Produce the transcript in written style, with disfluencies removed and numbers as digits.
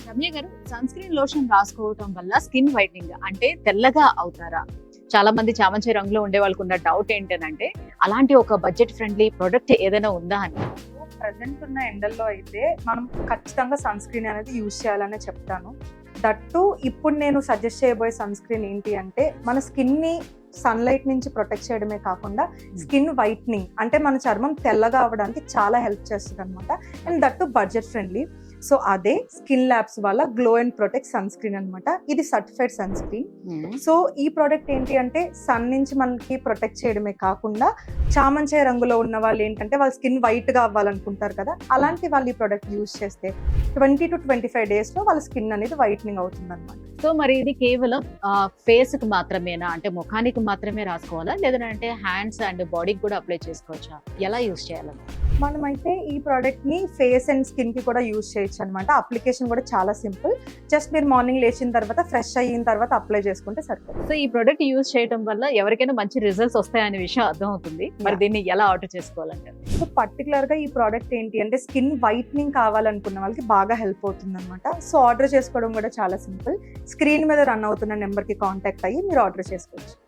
రమ్య గారు, sun screen lotion రాసుకోవటం వల్ల skin whitening అంటే తెల్లగా అవుతారా? చాలా మంది చామంతి రంగులో ఉండే వాళ్ళకు ఉన్న డౌట్ ఏంటంటే అలాంటి ఒక బడ్జెట్ ఫ్రెండ్లీ ప్రొడక్ట్ ఏదైనా ఉందా అని. ప్రజెంట్ ఉన్న ఎండల్లో అయితే మనం ఖచ్చితంగా సన్ స్క్రీన్ అనేది యూజ్ చేయాలనే చెప్తాను. దట్టు ఇప్పుడు నేను సజెస్ట్ చేయబోయే సన్ స్క్రీన్ ఏంటి అంటే మన స్కిన్ని సన్లైట్ నుంచి ప్రొటెక్ట్ చేయడమే కాకుండా స్కిన్ వైట్నింగ్ అంటే మన చర్మం తెల్లగా అవ్వడానికి చాలా హెల్ప్ చేస్తుంది అనమాట. And that budget friendly. So అదే స్కిన్ ల్యాబ్స్ వల్ల glow and protect sunscreen అనమాట. ఇది సర్టిఫైడ్ సన్ స్క్రీన్. సో ఈ ప్రోడక్ట్ ఏంటి అంటే సన్ నుంచి మనకి ప్రొటెక్ట్ చేయడమే కాకుండా చామంచాయ రంగులో ఉన్న వాళ్ళు ఏంటంటే వాళ్ళ స్కిన్ వైట్ గా అవ్వాలనుకుంటారు కదా, అలాంటి వాళ్ళు ఈ ప్రోడక్ట్ యూజ్ చేస్తే 20 to 25 days లో వాళ్ళ స్కిన్ అనేది వైట్నింగ్ అవుతుంది అనమాట. సో మరి ఇది కేవలం ఫేస్ కి మాత్రమేనా, అంటే ముఖానికి మాత్రమే రాసుకోవాలా, లేదంటే హ్యాండ్స్ అండ్ బాడీకి కూడా అప్లై చేసుకోవచ్చా? ఎలా యూజ్ చేయాలని? మనమైతే ఈ ప్రోడక్ట్ ని ఫేస్ అండ్ స్కిన్ కి కూడా యూజ్ చేయొచ్చు అనమాట. అప్లికేషన్ కూడా చాలా సింపుల్. జస్ట్ మీరు మార్నింగ్ లేచిన తర్వాత ఫ్రెష్ అయిన తర్వాత అప్లై చేసుకుంటే సరిపోతుంది. సో ఈ ప్రోడక్ట్ యూజ్ చేయడం వల్ల ఎవరికైనా మంచి రిజల్ట్స్ వస్తాయనే విషయం అర్థం అవుతుంది. మరి దీన్ని ఎలా ఆర్డర్ చేసుకోవాలంటారు? సో పర్టికులర్ గా ఈ ప్రోడక్ట్ ఏంటి అంటే స్కిన్ వైట్నింగ్ కావాలనుకున్న వాళ్ళకి బాగా హెల్ప్ అవుతుంది అనమాట. సో ఆర్డర్ చేసుకోవడం కూడా చాలా సింపుల్. స్క్రీన్ మీద రన్ అవుతున్న నెంబర్ కి కాంటాక్ట్ అయ్యి మీరు ఆర్డర్ చేసుకోవచ్చు.